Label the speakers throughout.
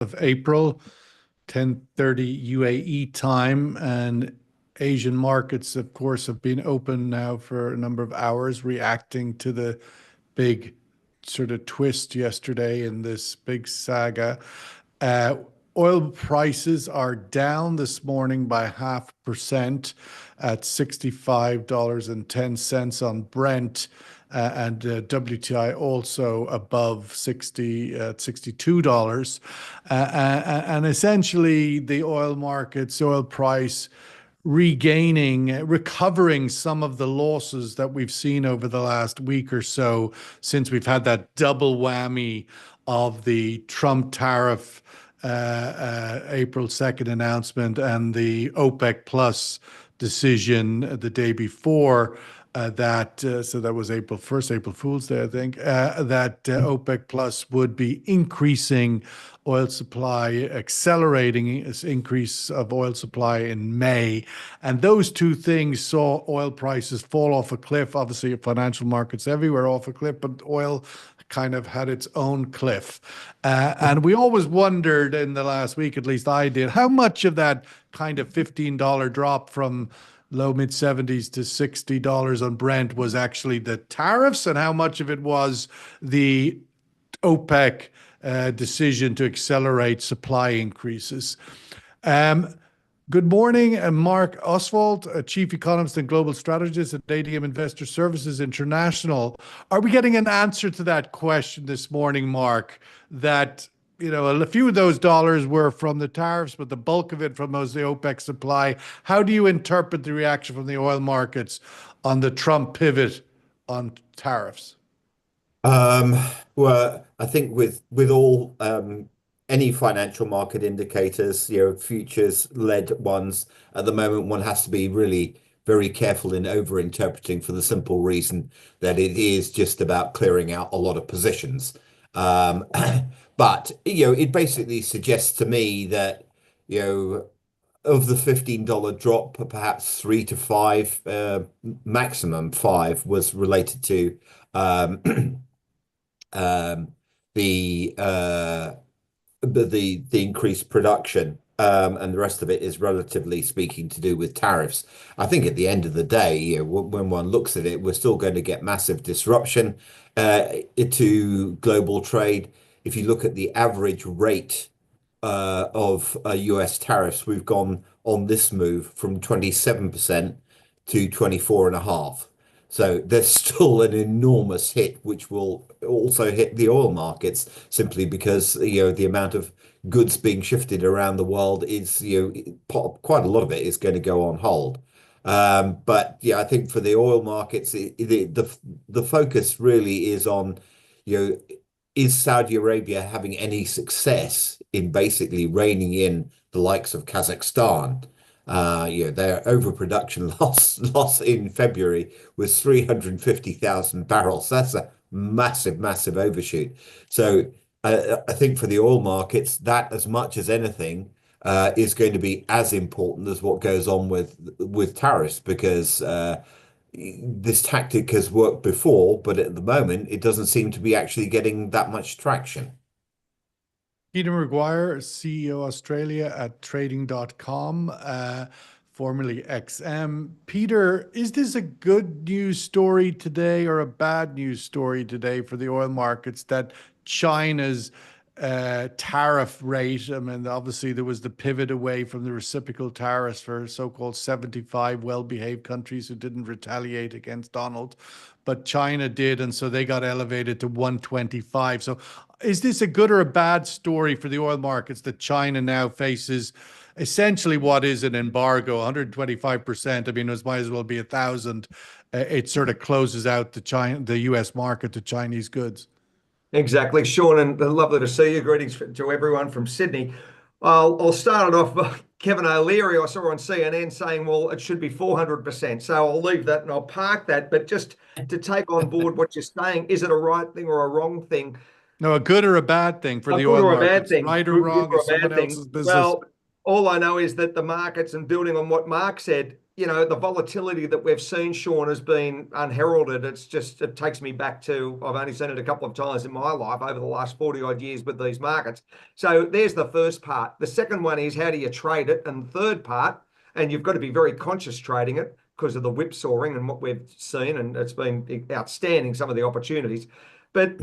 Speaker 1: of April, 10:30 UAE time, and Asian markets, of course, have been open now for a number of hours, reacting to the big sort of twist yesterday in this big saga. Uh, Oil prices are down this morning by 0.5% at $65.10 on Brent. And WTI also above 60 at $62. And essentially, the oil markets, oil price recovering some of the losses that we've seen over the last week or so, since we've had that double whammy of the Trump tariff April 2nd announcement and the OPEC Plus decision the day before. So that was April 1st, April Fool's Day, I think, that OPEC Plus would be increasing oil supply, accelerating its increase of oil supply in May. And those two things saw oil prices fall off a cliff. Obviously, financial markets everywhere off a cliff, but oil kind of had its own cliff. And we always wondered in the last week, at least I did, how much of that kind of $15 drop from low mid 70s to $60 on Brent was actually the tariffs, and how much of it was the OPEC decision to accelerate supply increases. Good morning, Mark Oswald, Chief Economist and Global Strategist at ADM Investor Services International. Are we getting an answer to that question this morning, Mark, that a few of those dollars were from the tariffs, but the bulk of it from the OPEC supply? How do you interpret the reaction from the oil markets on the Trump pivot on tariffs?
Speaker 2: Well, I think with all any financial market indicators, futures-led ones, at the moment, one has to be really very careful in over-interpreting for the simple reason that it is just about clearing out a lot of positions. But it basically suggests to me that of the $15 drop, perhaps 3 to 5, maximum 5, was related to um, the increased production, and the rest of it is relatively speaking to do with tariffs. I think at the end of the day, when one looks at it, we're still going to get massive disruption to global trade. If you look at the average rate of US tariffs, we've gone on this move from 27% to 24.5%. So there's still an enormous hit, which will also hit the oil markets simply because, the amount of goods being shifted around the world is, quite a lot of it is going to go on hold. But yeah, I think for the oil markets, the focus really is on, you know, is Saudi Arabia having any success in basically reining in the likes of Kazakhstan? Their overproduction loss in February was 350,000 barrels. That's a massive, massive overshoot. So I think for the oil markets, that as much as anything is going to be as important as what goes on with tariffs, because this tactic has worked before, but at the moment it doesn't seem to be actually getting that much traction.
Speaker 1: Peter McGuire, CEO Australia at trading.com, formerly XM. Peter, is this a good news story today or a bad news story today for the oil markets that China's tariff rate? I mean, obviously, there was the pivot away from the reciprocal tariffs for so-called 75 well-behaved countries who didn't retaliate against Donald, but China did, and so they got elevated to 125. So is this a good or a bad story for the oil markets that China now faces essentially what is an embargo, 125%? I mean, it might as well be 1,000. It sort of closes out the US market to Chinese goods.
Speaker 3: Exactly, Sean, and lovely to see you. Greetings to everyone from Sydney. I'll start it off. Kevin O'Leary, I saw on CNN saying, well, it should be 400%. So I'll leave that and I'll park that. But just to take on board what you're saying, is it a right thing or a wrong thing?
Speaker 1: No, a good or a bad thing for
Speaker 3: A
Speaker 1: the
Speaker 3: good
Speaker 1: oil
Speaker 3: or a bad
Speaker 1: markets,
Speaker 3: thing?
Speaker 1: right or
Speaker 3: Good
Speaker 1: wrong,
Speaker 3: or
Speaker 1: is
Speaker 3: a bad
Speaker 1: someone
Speaker 3: thing?
Speaker 1: else's business.
Speaker 3: Well, all I know is that the markets, and building on what Mark said, the volatility that we've seen, Sean, has been unheralded. It takes me back to, I've only seen it a couple of times in my life over the last 40 odd years with these markets. So there's the first part. The second one is, how do you trade it? And the third part, and you've got to be very conscious trading it because of the whipsawing and what we've seen, and it's been outstanding, some of the opportunities. But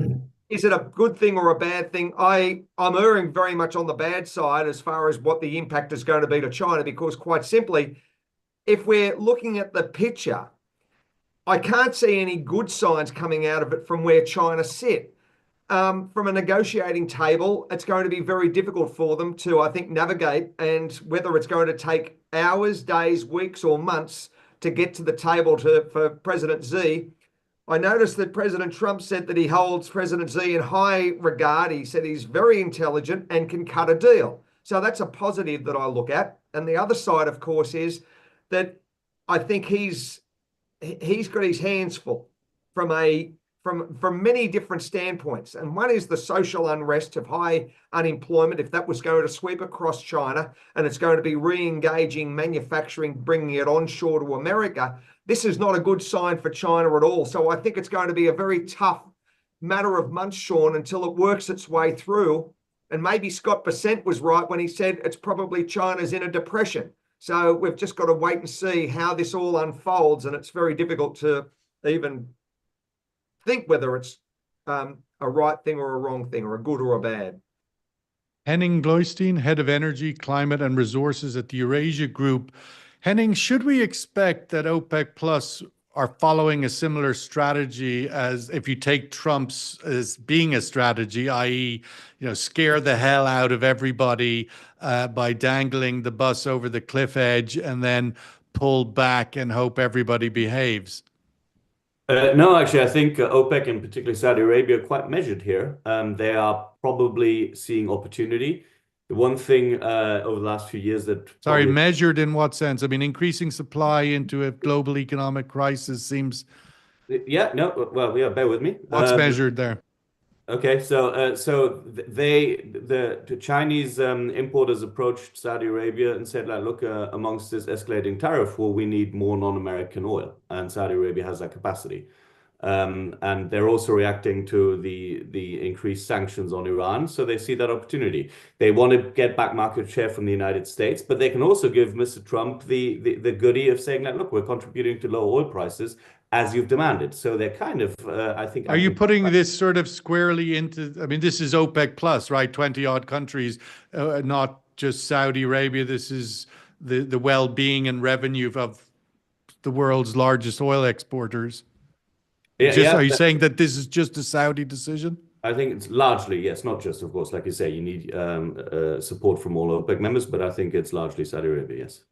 Speaker 3: is it a good thing or a bad thing? I'm erring very much on the bad side as far as what the impact is going to be to China, because quite simply, if we're looking at the picture, I can't see any good signs coming out of it from where China sit. From a negotiating table, it's going to be very difficult for them to, I think, navigate, and whether it's going to take hours, days, weeks, or months to get to the table for President Xi. I noticed that President Trump said that he holds President Xi in high regard. He said he's very intelligent and can cut a deal. So that's a positive that I look at. And the other side, of course, is that I think he's got his hands full from many different standpoints. And one is the social unrest of high unemployment, if that was going to sweep across China and it's going to be re-engaging manufacturing, bringing it onshore to America. This is not a good sign for China at all. So I think it's going to be a very tough matter of months, Sean, until it works its way through. And maybe Scott Bessent was right when he said it's probably China's in a depression. So we've just got to wait and see how this all unfolds. And it's very difficult to even think whether it's a right thing or a wrong thing, or a good or a bad.
Speaker 1: Henning Gloystein, Head of Energy, Climate and Resources at the Eurasia Group. Henning, should we expect that OPEC Plus are following a similar strategy as, if you take Trump's as being a strategy, i.e., scare the hell out of everybody by dangling the bus over the cliff edge and then pull back and hope everybody behaves?
Speaker 4: No, actually, I think OPEC and particularly Saudi Arabia are quite measured here. They are probably seeing opportunity. The one thing over the last few years that...
Speaker 1: Sorry, measured in what sense? I mean, increasing supply into a global economic crisis seems...
Speaker 4: Yeah, no, well, yeah, bear with me.
Speaker 1: What's measured there?
Speaker 4: Okay, so the Chinese importers approached Saudi Arabia and said, like, look, amongst this escalating tariff war, we need more non-American oil, and Saudi Arabia has that capacity. And they're also reacting to the increased sanctions on Iran, so they see that opportunity. They want to get back market share from the United States, but they can also give Mr. Trump the goodie of saying, like, look, we're contributing to low oil prices as you've demanded. So they're kind of, I think...
Speaker 1: Are you putting this sort of squarely into, I mean, this is OPEC Plus, right? 20 odd countries, not just Saudi Arabia. This is the well-being and revenue of the world's largest oil exporters.
Speaker 4: Yeah,
Speaker 1: are you saying that this is just a Saudi decision?
Speaker 4: I think it's largely, yes, not just, of course, like you say, you need support from all OPEC members, but I think it's largely Saudi Arabia, yes.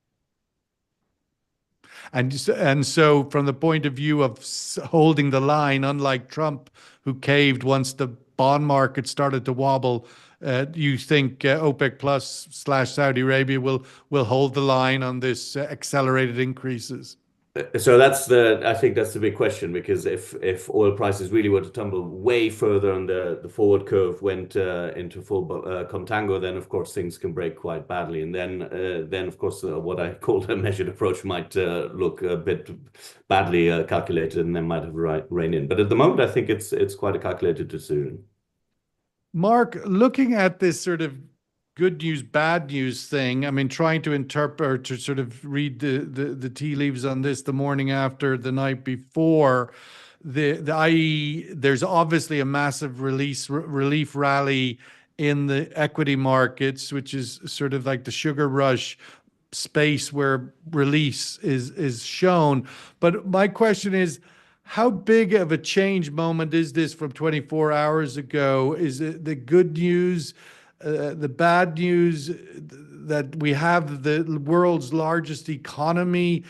Speaker 1: And so from the point of view of holding the line, unlike Trump, who caved once the bond market started to wobble, you think OPEC Plus / Saudi Arabia will hold the line on this accelerated increases?
Speaker 4: So I think that's the big question, because if oil prices really were to tumble way further and the forward curve went into full contango, then of course things can break quite badly, and then of course what I call a measured approach might look a bit badly calculated, and then might have rein in. But at the moment, I think it's quite a calculated decision.
Speaker 1: Mark, looking at this sort of good news, bad news thing, I mean, trying to interpret or to sort of read the tea leaves on this the morning after, the night before, i.e., there's obviously a massive relief rally in the equity markets, which is sort of like the sugar rush space where release is shown. But my question is, how big of a change moment is this from 24 hours ago? Is it the good news, the bad news that we have the world's largest economy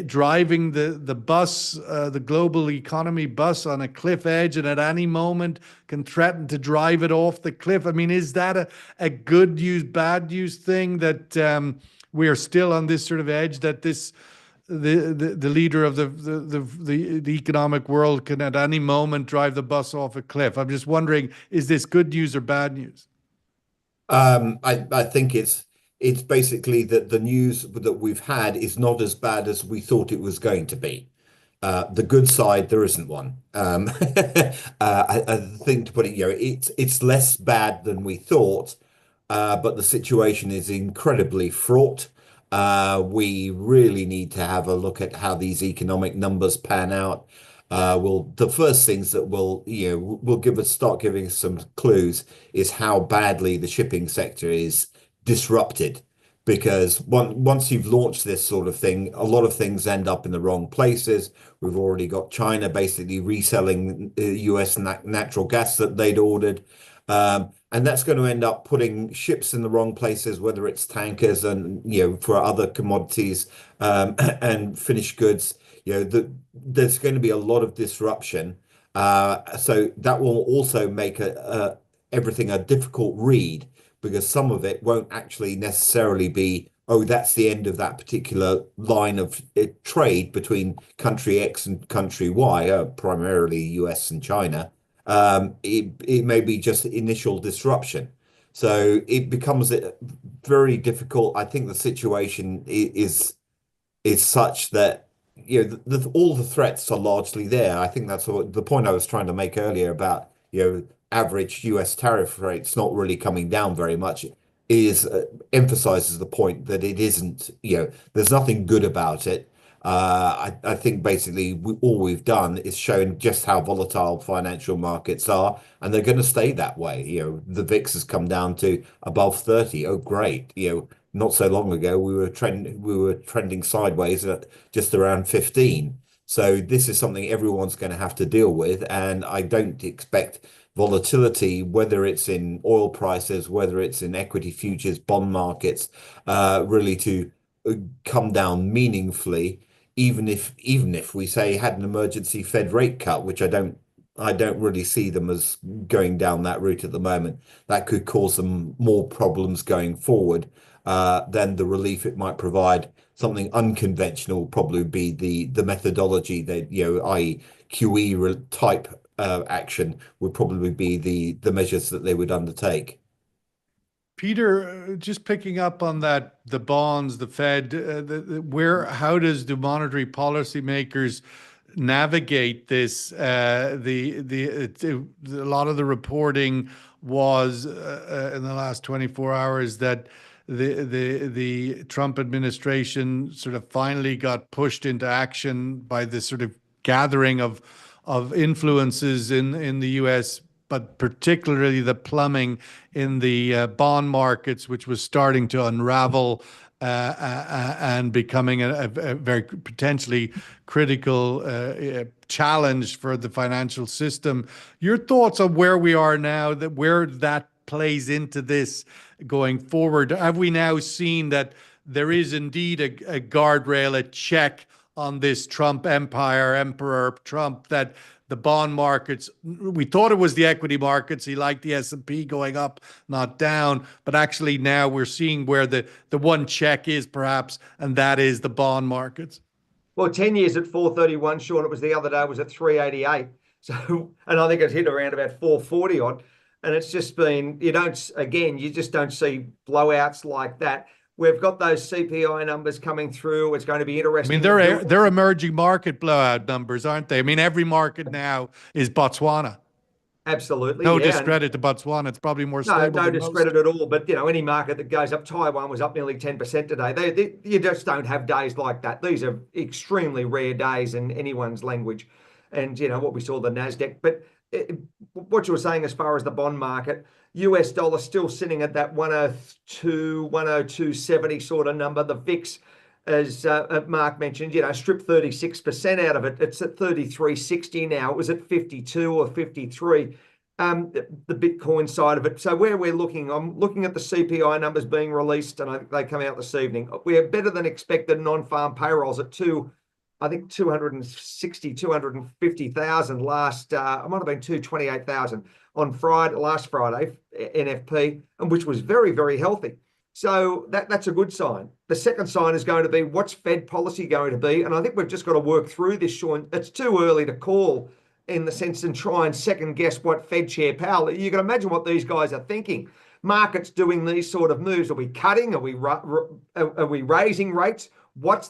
Speaker 1: driving the bus, the global economy bus on a cliff edge, and at any moment can threaten to drive it off the cliff? I mean, is that a good news, bad news thing, that we are still on this sort of edge, that the leader of the economic world can at any moment drive the bus off a cliff? I'm just wondering, is this good news or bad news?
Speaker 2: I think it's it's basically that the news that we've had is not as bad as we thought it was going to be. The good side, there isn't one. I think to put it, it's less bad than we thought, but the situation is incredibly fraught. We really need to have a look at how these economic numbers pan out. The first things that will start giving us some clues is how badly the shipping sector is disrupted. Because once you've launched this sort of thing, a lot of things end up in the wrong places. We've already got China basically reselling US natural gas that they'd ordered. And that's going to end up putting ships in the wrong places, whether it's tankers and, for other commodities and finished goods. There's going to be a lot of disruption. So that will also make everything a difficult read, because some of it won't actually necessarily be, oh, that's the end of that particular line of trade between country X and country Y, primarily US and China. It may be just initial disruption. So it becomes very difficult. I think the situation is such that all the threats are largely there. I think that's the point I was trying to make earlier about average US tariff rates not really coming down very much is emphasizes the point that it isn't, there's nothing good about it. I think basically all we've done is shown just how volatile financial markets are, and they're going to stay that way. The VIX has come down to above 30. Oh, great. Not so long ago we were trending sideways at just around 15. So this is something everyone's going to have to deal with, and I don't expect volatility, whether it's in oil prices, whether it's in equity futures, bond markets, really to come down meaningfully, even if we say had an emergency Fed rate cut, which I don't really see them as going down that route at the moment. That could cause them more problems going forward than the relief it might provide. Something unconventional would probably be the methodology that, i.e. QE type action would probably be the measures that they would undertake.
Speaker 1: Peter, just picking up on that, the bonds, the Fed, how does the monetary policy makers navigate this? A lot of the reporting was in the last 24 hours that the Trump administration sort of finally got pushed into action by this sort of gathering of influences in the US, but particularly the plumbing in the bond markets, which was starting to unravel and becoming a very potentially critical challenge for the financial system. Your thoughts on where we are now, where that plays into this going forward? Have we now seen that there is indeed a guardrail, a check on this Trump empire, Emperor Trump, that the bond markets, we thought it was the equity markets. He liked the S&P going up, not down. But actually now we're seeing where the one check is perhaps, and that is the bond markets.
Speaker 3: Well, 10 years at 431, Sean, it was the other day, was at 388. So, and I think it hit around about 440 odd. And it's just been, you just don't see blowouts like that. We've got those CPI numbers coming through. It's going to be interesting.
Speaker 1: I mean, they're emerging market blowout numbers, aren't they? I mean, every market now is Botswana.
Speaker 3: Absolutely.
Speaker 1: No discredit to Botswana. It's probably more stable.
Speaker 3: No discredit at all. But, any market that goes up, Taiwan was up nearly 10% today. You just don't have days like that. These are extremely rare days in anyone's language. And, what we saw, the NASDAQ. But what you were saying as far as the bond market, US dollar still sitting at that 102, 102.70 sort of number. The VIX, as Mark mentioned, stripped 36% out of it. It's at 33.60 now. It was at 52 or 53. The Bitcoin side of it. So where we're looking, I'm looking at the CPI numbers being released, and I think they come out this evening. We are better than expected non-farm payrolls at 250,000 last, it might have been 228,000 on last Friday, NFP, and which was very, very healthy. So that's a good sign. The second sign is going to be, what's Fed policy going to be? And I think we've just got to work through this, Sean. It's too early to call in the sense and try and second guess what Fed Chair Powell, you can imagine what these guys are thinking. markets doing these sort of moves? Are we cutting? Are we raising rates? What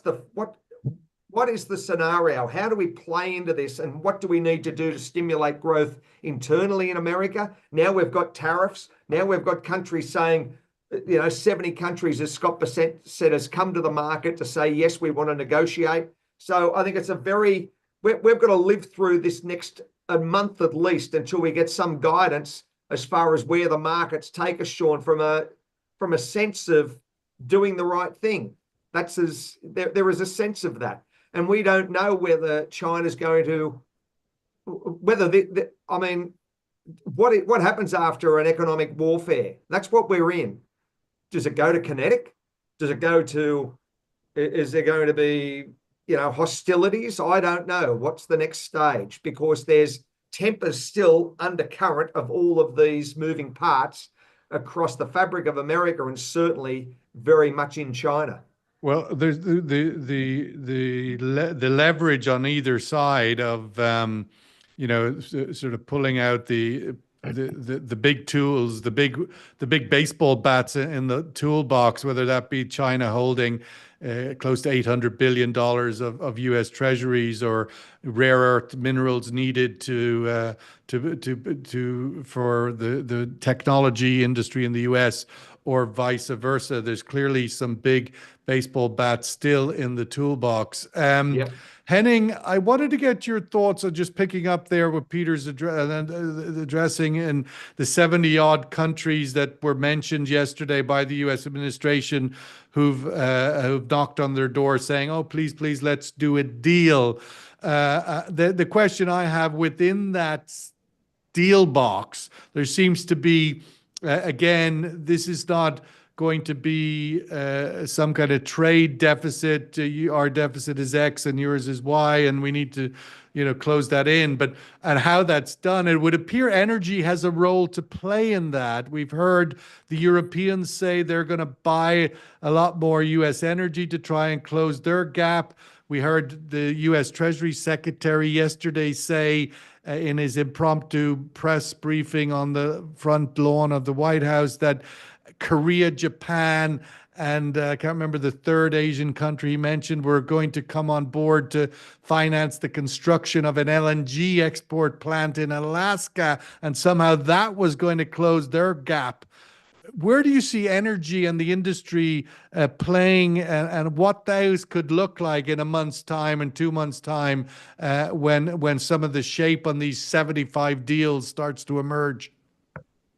Speaker 3: is the scenario? How do we play into this? And what do we need to do to stimulate growth internally in America? Now we've got tariffs. Now we've got countries saying, 70 countries, as Scott Bessent said, has come to the market to say, yes, we want to negotiate. So I think it's we've got to live through this next a month at least until we get some guidance as far as where the markets take us, Sean, from a sense of doing the right thing. There is a sense of that. And we don't know whether China's going to, what happens after an economic warfare? That's what we're in. Does it go to kinetic? Is there going to be, hostilities? I don't know. What's the next stage? Because there's tempers still undercurrent of all of these moving parts across the fabric of America and certainly very much in China.
Speaker 1: Well, there's the leverage on either side of sort of pulling out the big tools, the big baseball bats in the toolbox, whether that be China holding close to $800 billion of U.S. treasuries, or rare earth minerals needed for the technology industry in the U.S., or vice versa. There's clearly some big baseball bats still in the toolbox. Henning, I wanted to get your thoughts on just picking up there with Peter's addressing in the 70-odd countries that were mentioned yesterday by the U.S. administration who've knocked on their door saying, oh, please, let's do a deal. The question I have within that deal box, there seems to be, again, this is not going to be some kind of trade deficit. Our deficit is X and yours is Y, and we need to, close that in. And how that's done, it would appear energy has a role to play in that. We've heard the Europeans say they're going to buy a lot more U.S. energy to try and close their gap. We heard the U.S. Treasury Secretary yesterday say in his impromptu press briefing on the front lawn of the White House that Korea, Japan, and I can't remember the third Asian country he mentioned, were going to come on board to finance the construction of an LNG export plant in Alaska, and somehow that was going to close their gap. Where do you see energy and the industry playing, and what those could look like in a month's time and 2 months' time when some of the shape on these 75 deals starts to emerge?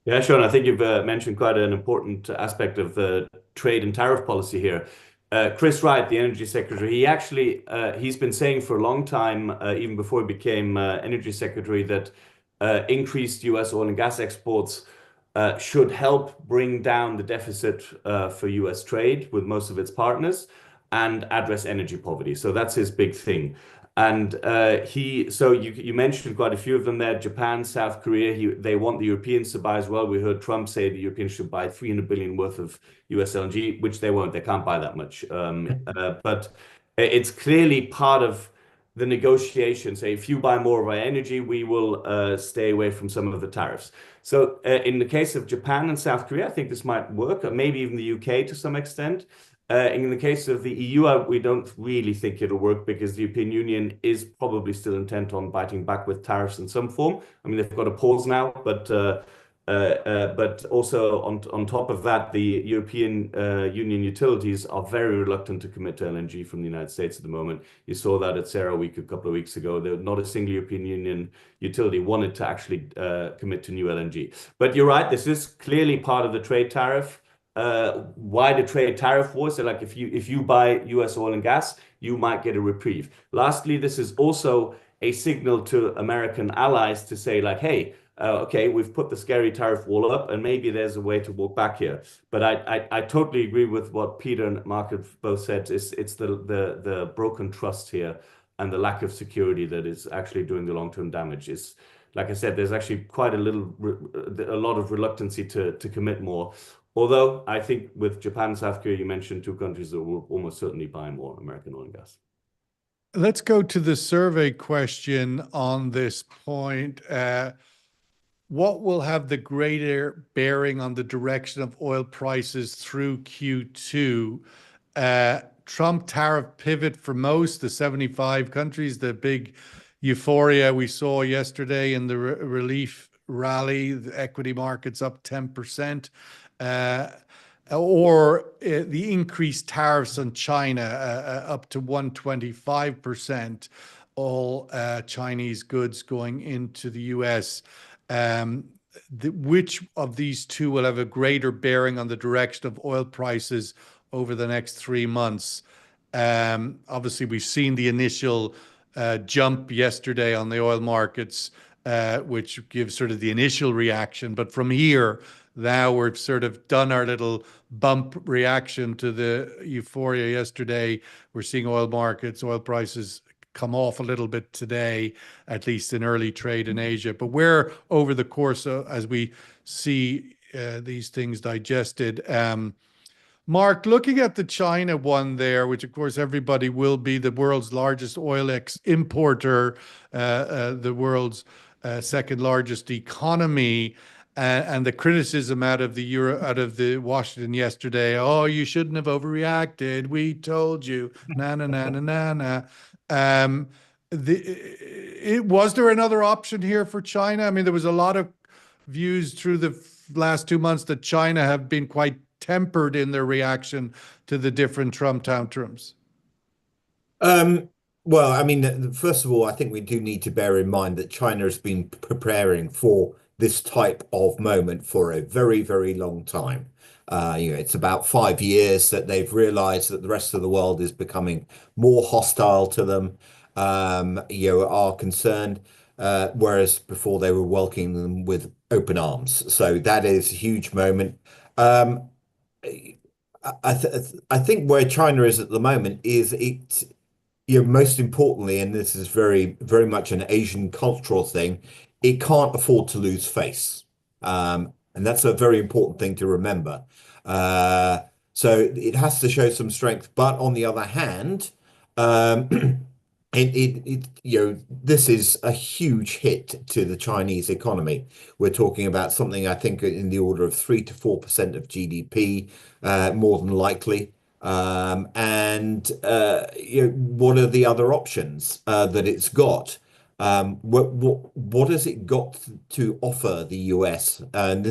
Speaker 4: Yeah, Sean, I think you've mentioned quite an important aspect of the trade and tariff policy here. Chris Wright, the Energy Secretary, he's been saying for a long time, even before he became Energy Secretary, that increased U.S. oil and gas exports should help bring down the deficit for U.S. trade with most of its partners and address energy poverty. So that's his big thing. And you mentioned quite a few of them there: Japan, South Korea. They want the Europeans to buy as well. We heard Trump say the Europeans should buy $300 billion worth of US LNG, which they won't. They can't buy that much. But it's clearly part of the negotiation. Say, if you buy more of our energy, we will stay away from some of the tariffs. So in the case of Japan and South Korea, I think this might work, or maybe even the UK to some extent. In the case of the EU, we don't really think it'll work, because the European Union is probably still intent on biting back with tariffs in some form. I mean, they've got a pause now, but also on top of that, the European Union utilities are very reluctant to commit to LNG from the United States at the moment. You saw that at CERAWeek a couple of weeks ago. Not a single European Union utility wanted to actually commit to new LNG. But you're right, this is clearly part of the trade tariff. Why the trade tariff war? So like if you buy US oil and gas, you might get a reprieve. Lastly, this is also a signal to American allies to say like, hey, okay, we've put the scary tariff wall up, and maybe there's a way to walk back here. But I totally agree with what Peter and Mark have both said. It's the broken trust here and the lack of security that is actually doing the long-term damage. Is, like I said, there's actually quite a lot of reluctancy to commit more. Although I think with Japan and South Korea, you mentioned two countries that will almost certainly buy more American oil and gas.
Speaker 1: Let's go to the survey question on this point. what will have the greater bearing on the direction of oil prices through Q2? Trump tariff pivot for most, the 75 countries, the big euphoria we saw yesterday in the relief rally, the equity markets up 10%, or the increased tariffs on China up to 125%, all Chinese goods going into the US. Which of these two will have a greater bearing on the direction of oil prices over the next 3 months? Obviously, we've seen the initial jump yesterday on the oil markets, which gives sort of the initial reaction. But from here, now we've sort of done our little bump reaction to the euphoria yesterday. We're seeing oil markets, oil prices come off a little bit today, at least in early trade in Asia. But where over the course of, as we see these things digested, Mark, looking at the China one there, which of course everybody will be the world's largest oil importer, the world's second largest economy, and the criticism out of the Washington yesterday, oh, you shouldn't have overreacted. We told you, na na na na na na. Was there another option here for China? I mean, there was a lot of views through the last 2 months that China have been quite tempered in their reaction to the different Trump tantrums.
Speaker 2: Well, I mean, first of all, I think we do need to bear in mind that China has been preparing for this type of moment for a very, very long time. It's about 5 years that they've realized that the rest of the world is becoming more hostile to them, are concerned, whereas before they were welcoming them with open arms. So that is a huge moment. I think where China is at the moment is most importantly, and this is very, very much an Asian cultural thing, it can't afford to lose face. And that's a very important thing to remember. So it has to show some strength. But on the other hand, this is a huge hit to the Chinese economy. We're talking about something, I think, in the order of 3 to 4% of GDP, more than likely. What are the other options that it's got? What has it got to offer the US? And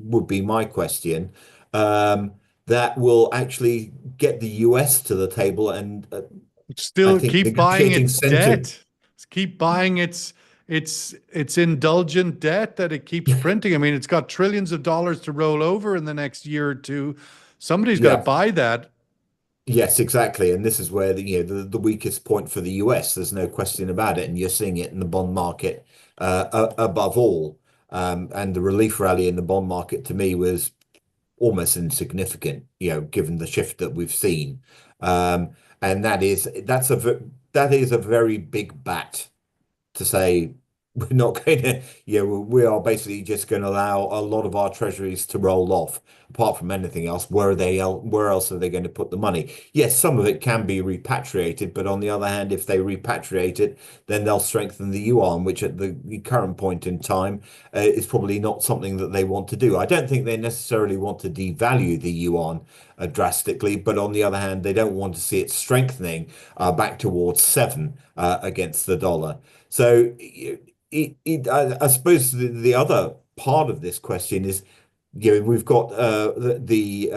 Speaker 2: would be my question. That will actually get the US to the table and
Speaker 1: still keep buying its debt. Keep buying its indulgent debt that it keeps printing. I mean, it's got trillions of dollars to roll over in the next year or two. Somebody's got to buy that.
Speaker 2: Yes, exactly. And this is where the weakest point for the US. There's no question about it. And you're seeing it in the bond market above all. And the relief rally in the bond market to me was almost insignificant, given the shift that we've seen. And that is a very big bat to say we're not going to, we are basically just going to allow a lot of our treasuries to roll off. Apart from anything else, where else are they going to put the money? Yes, some of it can be repatriated, but on the other hand, if they repatriate it, then they'll strengthen the yuan, which at the current point in time is probably not something that they want to do. I don't think they necessarily want to devalue the yuan drastically, but on the other hand, they don't want to see it strengthening back towards 7 against the dollar. So I suppose the other part of this question is, we've got the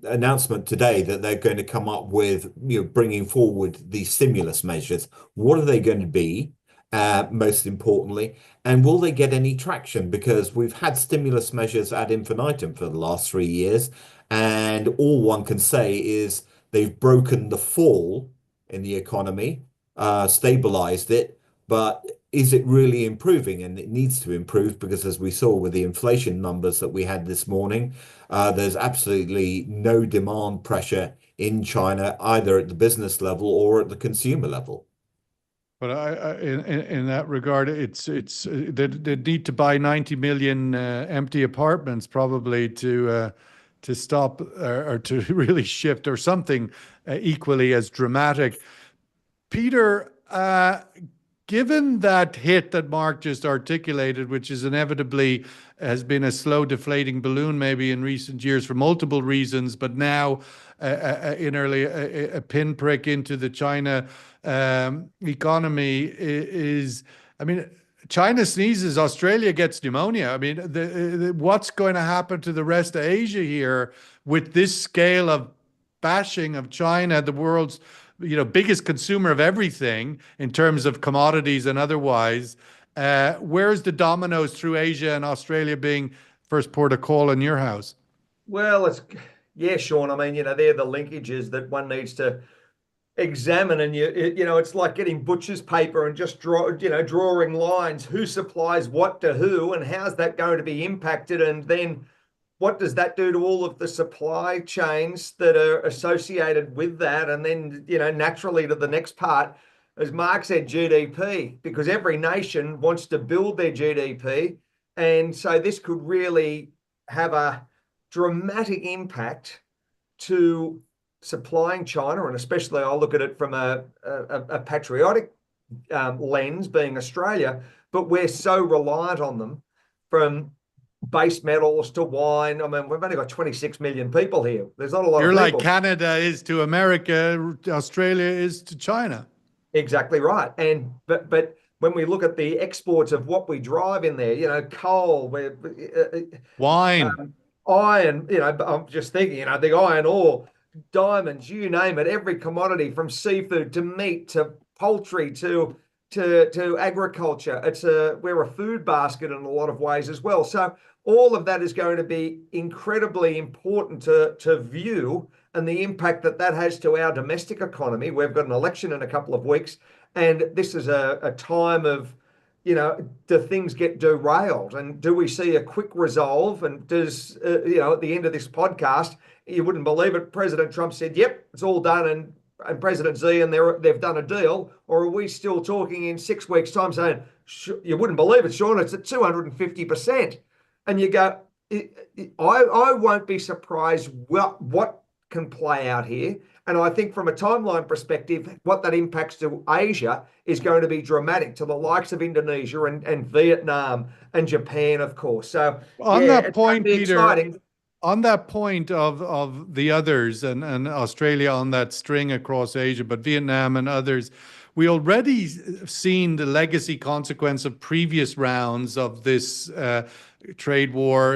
Speaker 2: announcement today that they're going to come up with, bringing forward these stimulus measures. What are they going to be, most importantly? And will they get any traction? Because we've had stimulus measures ad infinitum for the last 3 years, and all one can say is they've broken the fall in the economy, stabilized it, but is it really improving? And it needs to improve because, as we saw with the inflation numbers that we had this morning, there's absolutely no demand pressure in China, either at the business level or at the consumer level.
Speaker 1: But in that regard, they need to buy 90 million empty apartments probably to stop or to really shift, or something equally as dramatic. Peter, given that hit that Mark just articulated, which is inevitably has been a slow deflating balloon maybe in recent years for multiple reasons, but now in early a pinprick into the China economy is, I mean, China sneezes, Australia gets pneumonia. I mean, what's going to happen to the rest of Asia here with this scale of bashing of China, the world's biggest consumer of everything in terms of commodities and otherwise? Where's the dominoes through Asia and Australia being first port of call in your house?
Speaker 3: Well, yeah, Sean. I mean, they're the linkages that one needs to examine, and it's like getting butcher's paper and just drawing lines. Who supplies what to who, and how's that going to be impacted? And then what does that do to all of the supply chains that are associated with that? And then, naturally to the next part, as Mark said, GDP, because every nation wants to build their GDP. And so this could really have a dramatic impact to supplying China, and especially I look at it from a patriotic lens, being Australia, but we're so reliant on them, from base metals to wine. I mean, we've only got 26 million people here. There's not a lot of people.
Speaker 1: You're like Canada is to America, Australia is to China.
Speaker 3: Exactly right. And but when we look at the exports of what we drive in there, coal,
Speaker 1: wine,
Speaker 3: iron, I'm just thinking, the iron ore, diamonds, you name it, every commodity from seafood to meat to poultry to agriculture. We're a food basket in a lot of ways as well. So all of that is going to be incredibly important to view, and the impact that has to our domestic economy. We've got an election in a couple of weeks, and this is a time of, do things get derailed, and do we see a quick resolve? And does, at the end of this podcast, you wouldn't believe it, President Trump said, yep, it's all done, and President Xi and they've done a deal? Or are we still talking in 6 weeks' time saying, you wouldn't believe it, Sean, it's at 250%? And you go, I won't be surprised what can play out here. And I think from a timeline perspective, what that impacts to Asia is going to be dramatic, to the likes of Indonesia and Vietnam and Japan, of course. So
Speaker 1: on that point, Peter,
Speaker 3: exciting.
Speaker 1: On that point of the others and Australia on that string across Asia, but Vietnam and others, we already seen the legacy consequence of previous rounds of this trade war,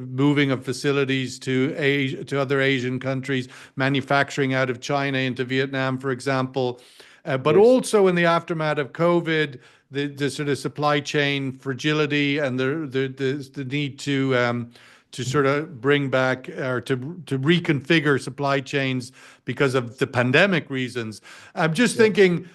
Speaker 1: moving of facilities to Asia, to other Asian countries, manufacturing out of China into Vietnam, for example, but yes, also in the aftermath of COVID, the sort of supply chain fragility and the need to sort of bring back or to reconfigure supply chains because of the pandemic reasons. I'm just thinking,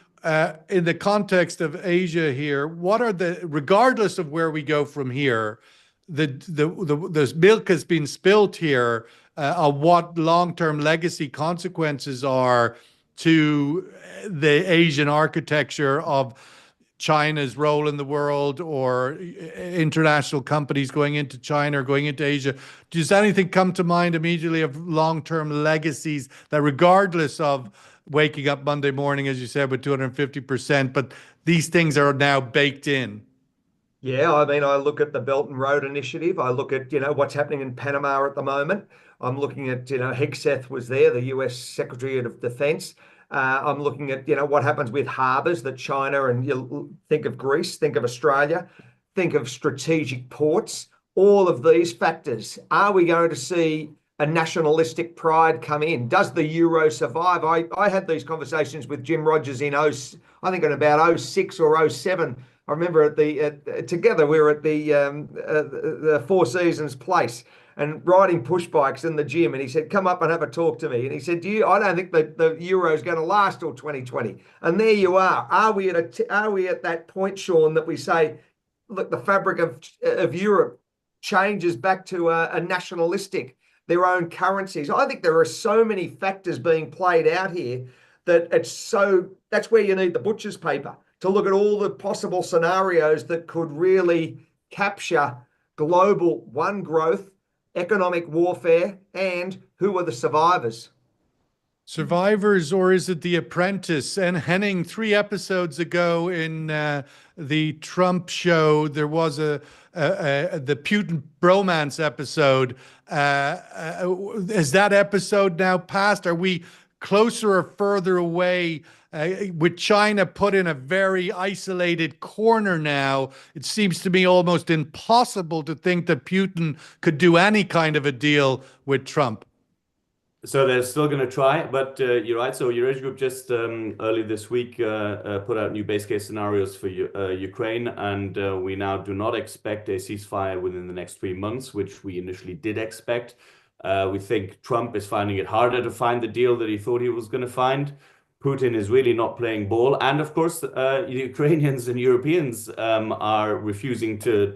Speaker 1: in the context of Asia here, what are regardless of where we go from here, the milk has been spilt here of what long-term legacy consequences are to the Asian architecture of China's role in the world, or international companies going into China or going into Asia. Does anything come to mind immediately of long-term legacies that, regardless of waking up Monday morning, as you said, with 250%, but these things are now baked in?
Speaker 3: Yeah, I mean, I look at the Belt and Road Initiative. I look at, what's happening in Panama at the moment. I'm looking at, Hegseth was there, the US Secretary of Defense. I'm looking at, what happens with harbors that China, and you think of Greece, think of Australia, think of strategic ports, all of these factors. Are we going to see a nationalistic pride come in? Does the euro survive? I had these conversations with Jim Rogers in about 06 or 07. I remember together we were at the Four Seasons place and riding push bikes in the gym, and he said, come up and have a talk to me. And he said, I don't think that the euro is going to last till 2020. And there you are. Are we at that point, Sean, that we say, look, the fabric of Europe changes back to a nationalistic, their own currencies? I think there are so many factors being played out here that that's where you need the butcher's paper to look at all the possible scenarios that could really capture global growth, economic warfare, and who are the survivors.
Speaker 1: Survivors, or is it The Apprentice? And Henning, 3 episodes ago in the Trump show, there was the Putin bromance episode. Is that episode now passed? Are we closer or further away? With China put in a very isolated corner now, it seems to me almost impossible to think that Putin could do any kind of a deal with Trump.
Speaker 4: So they're still going to try, but you're right. So Eurasia Group just early this week put out new base case scenarios for Ukraine, and we now do not expect a ceasefire within the next 3 months, which we initially did expect. We think Trump is finding it harder to find the deal that he thought he was going to find. Putin is really not playing ball, and of course, Ukrainians and Europeans are refusing to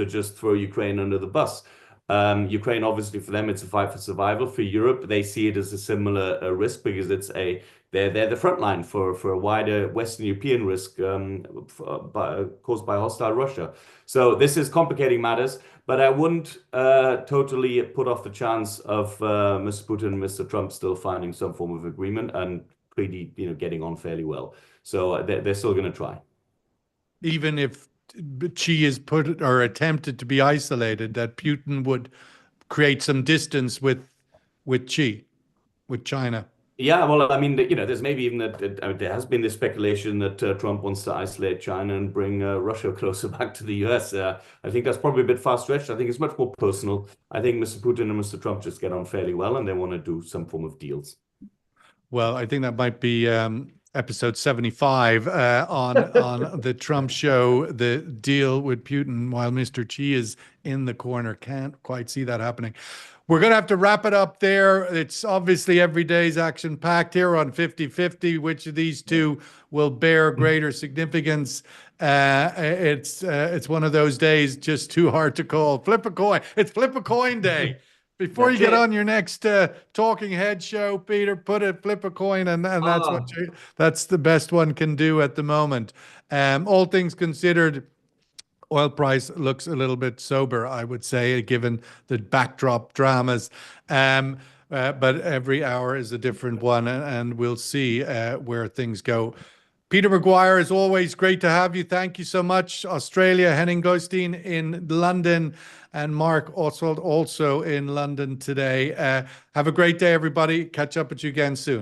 Speaker 4: just throw Ukraine under the bus. Ukraine, obviously, for them, it's a fight for survival. For Europe, they see it as a similar risk because they're the front line for a wider Western European risk caused by hostile Russia. So this is complicating matters, but I wouldn't totally put off the chance of Mr. Putin and Mr. Trump still finding some form of agreement and pretty, getting on fairly well. So they're still going to try.
Speaker 1: Even if Xi is put or attempted to be isolated, that Putin would create some distance with Xi, with China.
Speaker 4: Yeah, well, I mean, there's maybe even there has been this speculation that Trump wants to isolate China and bring Russia closer back to the US. I think that's probably a bit far-stretched. I think it's much more personal. I think Mr. Putin and Mr. Trump just get on fairly well, and they want to do some form of deals.
Speaker 1: Well, I think that might be episode 75 on the Trump show, the deal with Putin, while Mr. Xi is in the corner. Can't quite see that happening. We're going to have to wrap it up there. It's obviously every day's action-packed here on 50-50. Which of these two will bear greater significance? It's one of those days just too hard to call. Flip a coin. It's flip a coin day. Before you get on your next talking head show, Peter, flip a coin, and that's the best one can do at the moment. All things considered, oil price looks a little bit sober, I would say, given the backdrop dramas. But every hour is a different one, and we'll see where things go. Peter McGuire, as always, great to have you. Thank you so much. Australia, Henning Goldstein in London, and Mark Oswald also in London today. Have a great day, everybody. Catch up with you again soon.